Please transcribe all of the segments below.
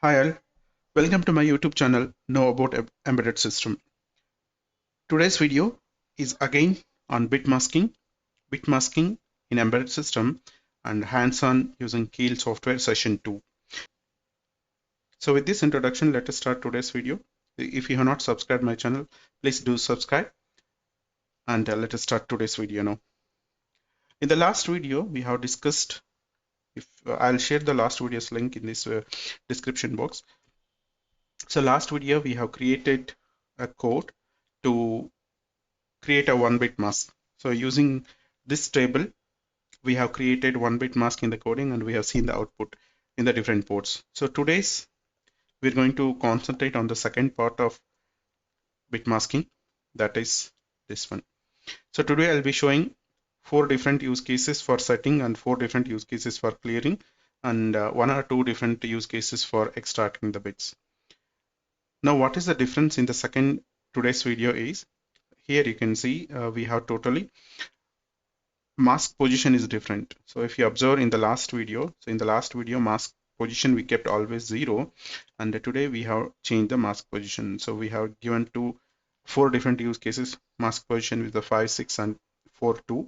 Hi all, welcome to my YouTube channel Know About Embedded System. Today's video is again on bitmasking in embedded system and hands-on using Keil software session 2. So with this introduction, let us start today's video. If you have not subscribed my channel, please do subscribe and let us start today's video now. In the last video, we have discussed, if I'll share the last video's link in this description box. So last video, we have created a code to create a 1-bit mask. So using this table, we have created 1-bit mask in the coding and we have seen the output in the different ports. So today's we're going to concentrate on the second part of bit masking, that is this one. So today I'll be showing 4 different use cases for setting and 4 different use cases for clearing and 1 or 2 different use cases for extracting the bits. Now what is the difference in the second today's video is, here you can see we have totally mask position is different. So if you observe in the last video, mask position we kept always 0, and today we have changed the mask position. So we have given 4 different use cases mask position with the 5, 6 and 4, 2.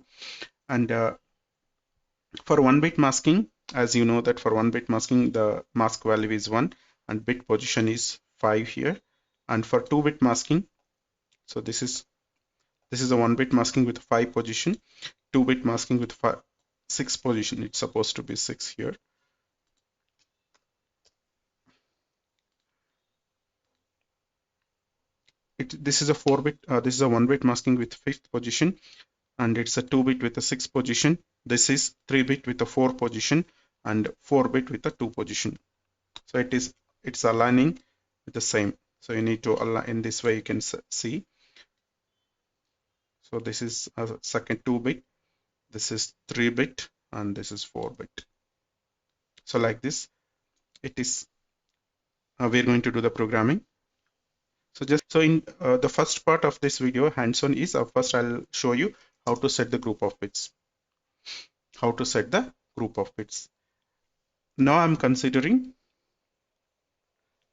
And for 1-bit masking, as you know that for 1-bit masking the mask value is 1 and bit position is 5 here. And for 2-bit masking, so this is a 1-bit masking with 5 position, 2-bit masking with 6 position. It's supposed to be 6 here. This is a 4-bit. This is a 1-bit masking with 5th position, and it's a 2-bit with a 6th position. This is 3-bit with a 4 position and 4-bit with a 2 position. So it's aligning with the same. So you need to align in this way. You can see. So this is a second 2-bit. This is 3-bit, and this is 4-bit. So like this, it is. We're going to do the programming. So in the first part of this video, hands-on is first I'll show you how to set the group of bits. Now I'm considering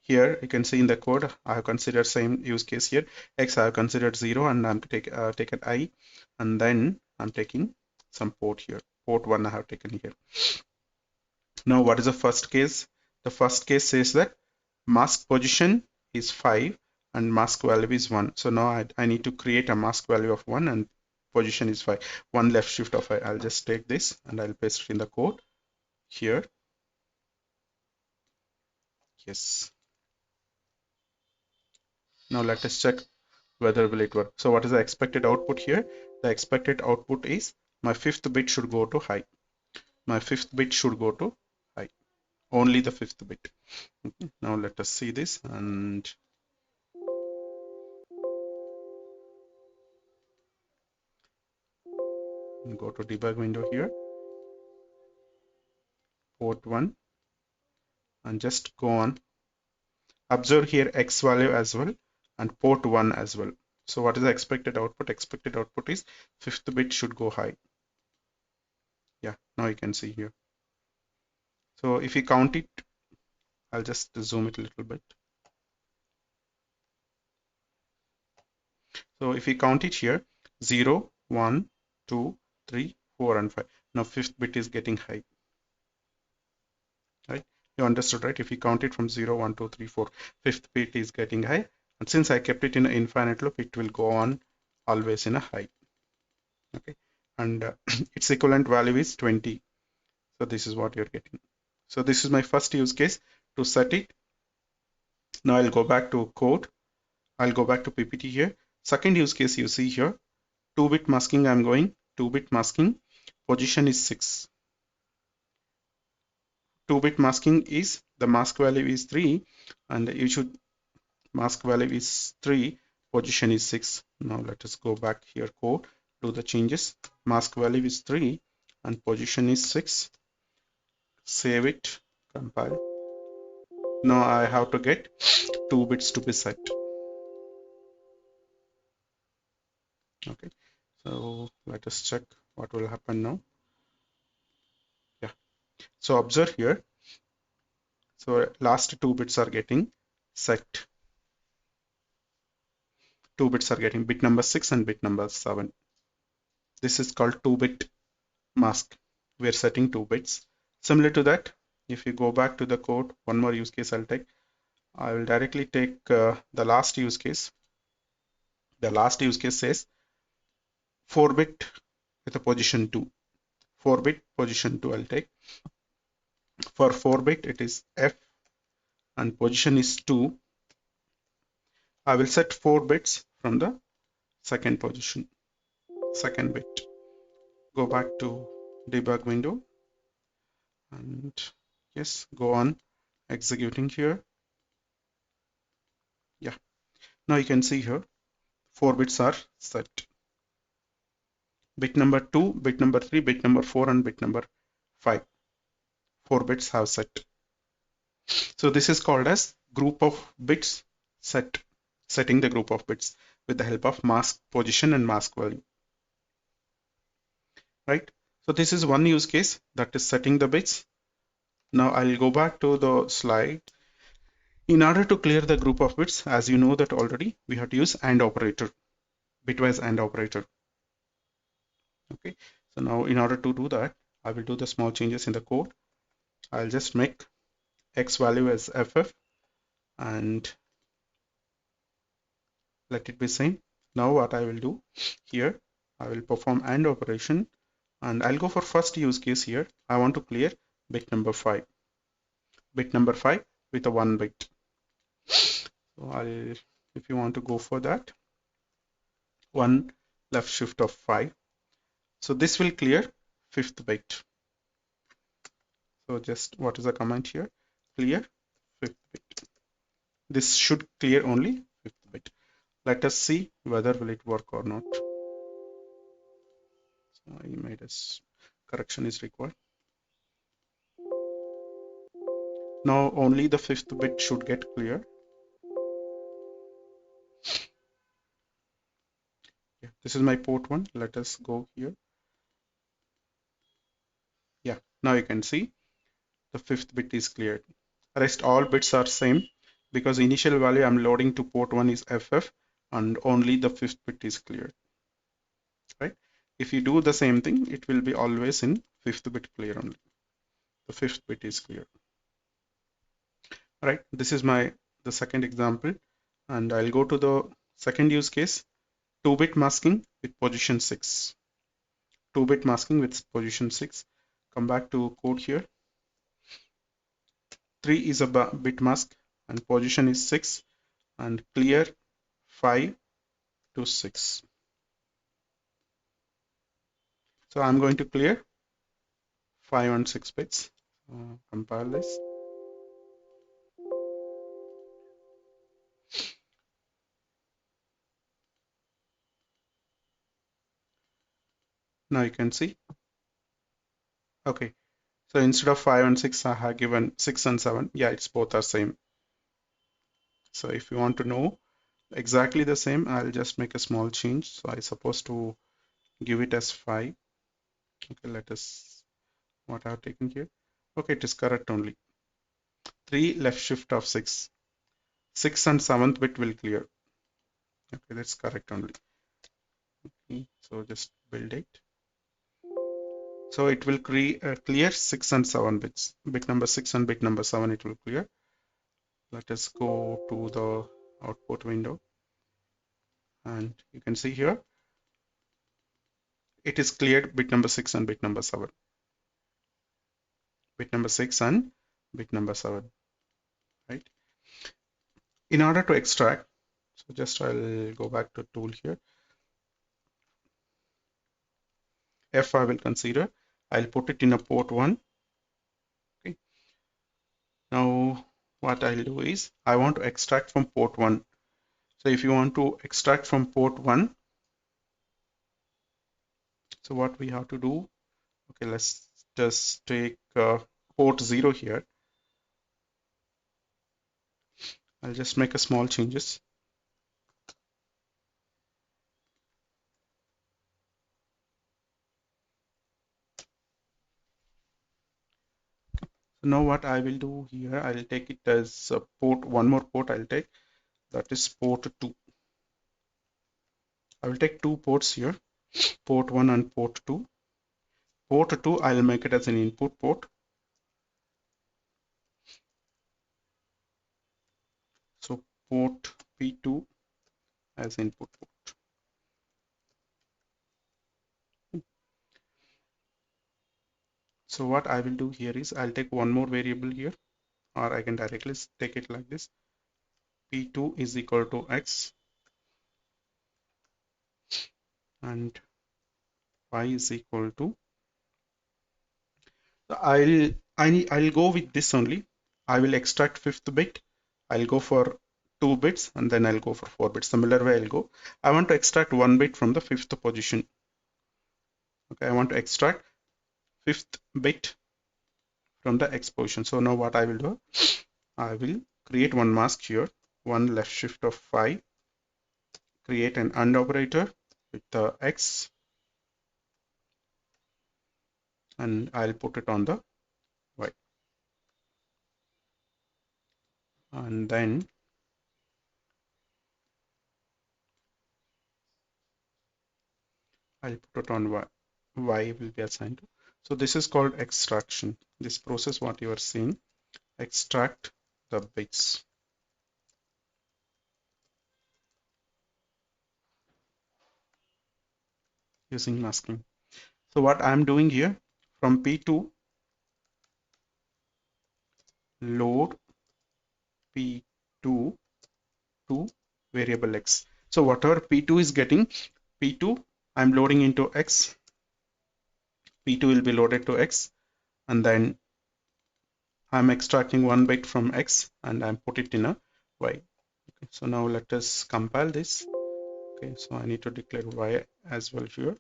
here. You can see in the code I have considered same use case here. X I have considered 0, and I'm taken I, and then I'm taking some port here. Port 1 I have taken here. Now what is the first case? The first case says that mask position is 5 and mask value is 1. So now I need to create a mask value of 1 and position is 5. 1 left shift of 5. I'll just take this and I'll paste it in the code here. Yes. Now let us check whether will it work. So what is the expected output here? The expected output is my 5th bit should go to high. My 5th bit should go to high. Only the 5th bit. Okay. Now let us see this and go to debug window here, port 1, and just go on. Observe here X value as well and port 1 as well. So what is the expected output? Expected output is 5th bit should go high. Yeah, now you can see here. So if you count it, I'll just zoom it a little bit. So if we count it here, 0, 1, 2, 3, 4 and 5. Now 5th bit is getting high. Right? You understood, right? If you count it from 0, 1, 2, 3, 4, 5th bit is getting high. And since I kept it in an infinite loop, it will go on always in a high. Okay. And its equivalent value is 20. So this is what you're getting. So this is my first use case to set it. Now I'll go back to code. I'll go back to PPT here. Second use case you see here, 2-bit masking. I'm going 2-bit masking. Position is 6. 2-bit masking is the mask value is 3, and you should mask value is 3. Position is 6. Now let us go back here. Code. Do the changes. Mask value is 3 and position is 6. Save it. Compile. Now I have to get 2 bits to be set. Okay, so let us check what will happen now. Yeah, so observe here, So last two bits are getting set. Two bits are getting bit number 6 and bit number 7. This is called 2-bit mask. We're setting 2 bits. Similar to that, if you go back to the code, one more use case I'll take. I will directly take the last use case. The last use case says 4-bit with a position 2. 4-bit position 2 I'll take. For 4-bit it is F and position is 2. I will set 4 bits from the second position, second bit. Go back to debug window and yes, go on executing here. Yeah, now you can see here 4 bits are set. Bit number 2, bit number 3, bit number 4 and bit number 5. 4 bits have set. So this is called as group of bits set, setting the group of bits with the help of mask position and mask value, right? So this is one use case, that is setting the bits. Now I'll go back to the slide. In order to clear the group of bits, as you know that already, we have to use AND operator, bitwise AND operator. Okay, so now in order to do that, I will do the small changes in the code. I'll just make X value as FF and let it be same. Now what I will do here, I will perform AND operation and I'll go for first use case here. I want to clear bit number 5. Bit number 5 with a 1 bit. So if you want to go for that, 1 left shift of 5. So this will clear 5th bit. So just what is the command here? Clear 5th bit. This should clear only 5th bit. Let us see whether will it work or not. So I made a correction is required. Now only the 5th bit should get cleared. Yeah, this is my port 1. Let us go here. Yeah, now you can see the 5th bit is cleared. Rest all bits are same because initial value I'm loading to port 1 is FF and only the 5th bit is cleared, right? If you do the same thing, it will be always in 5th bit clear only. The 5th bit is clear, right? This is the second example and I'll go to the second use case, 2-bit masking with position 6. 2-bit masking with position 6. Come back to code here. 3 is a bit mask and position is 6 and clear 5 to 6. So I'm going to clear 5 and 6 bits. Compile this. Now you can see. Okay. So instead of 5 and 6, I have given 6 and 7. Yeah, it's both are same. So if you want to know exactly the same, I'll just make a small change. So I supposed to give it as 5. Okay, let us what I have taken here. Okay, it is correct only. 3 left shift of 6. 6 and 7th bit will clear. Okay, that's correct only. Okay, so just build it. So it will clear 6 and 7 bits. Bit number 6 and bit number 7 it will clear. Let us go to the output window and you can see here it is cleared bit number 6 and bit number 7. Bit number 6 and bit number 7, right? In order to extract, so just I'll go back to tool here. F I will consider. I'll put it in a port 1. Okay. Now what I'll do is I want to extract from port 1. So if you want to extract from port 1, so what we have to do, okay, let's just take port 0 here. I'll just make a small changes. So now what I will do here, I'll take it as a port, one more port I'll take, that is port 2. I will take two ports here, port 1 and port 2. Port 2 I'll make it as an input port. So port P2 as input port. So what I will do here is I'll take one more variable here, or I can directly take it like this. P2 is equal to X and Y is equal to, I'll go with this only. I will extract fifth bit. I'll go for 2 bits and then I'll go for 4 bits. Similar way I'll go. I want to extract 1 bit from the fifth position. Okay, I want to extract fifth bit from the X position. So now what I will do, I will create one mask here, one left shift of 5, create an AND operator with the X, and I'll put it on the Y. And then I'll put it on Y. Y will be assigned to. So this is called extraction. This process what you are seeing, extract the bits using masking. So what I'm doing here, from P2 load P2 to variable X. So whatever P2 is getting, P2 I'm loading into X, P2 will be loaded to X, and then I'm extracting one bit from X and I'm put it in a Y. Okay, so now let us compile this. Okay, so I need to declare Y as well here.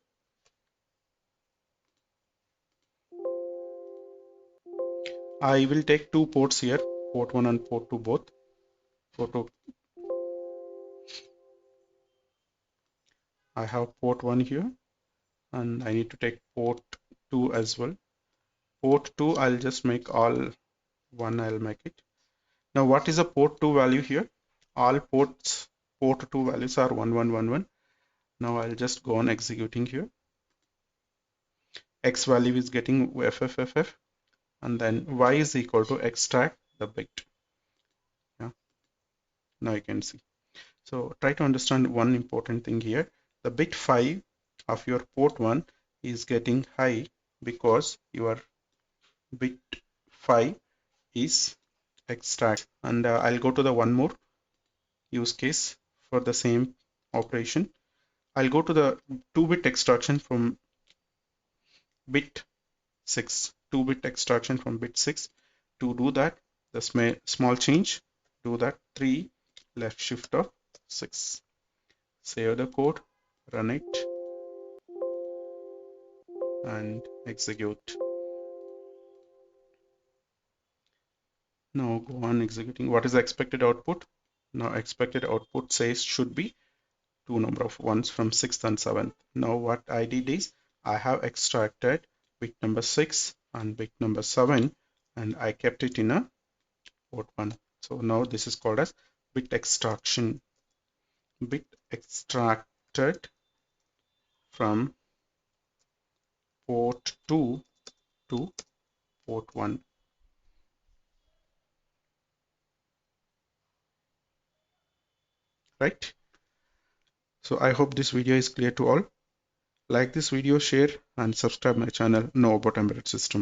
I will take two ports here, port 1 and port 2 both. I have port 1 here and I need to take port 2 as well. Port 2 I'll just make all 1, I'll make it. Now what is the port 2 value here? All ports, port 2 values are 1111. Now I'll just go on executing here. X value is getting FFFF, and then Y is equal to extract the bit. Yeah, now you can see. So try to understand one important thing here. The bit 5 of your port 1 is getting high because your bit 5 is extract. And I'll go to the one more use case for the same operation. I'll go to the 2-bit extraction from bit 6, 2-bit extraction from bit 6. To do that, the small change, do that 3 left shift of 6. Save the code, run it, and execute. Now go on executing. What is the expected output? Now expected output says should be two number of ones from 6th and 7th. Now what I did is I have extracted bit number 6 and bit number 7 and I kept it in a port 1. So now this is called as bit extraction. Bit extracted from port 2 to port 1. Right? So I hope this video is clear to all. Like this video, share and subscribe my channel Know About Embedded System.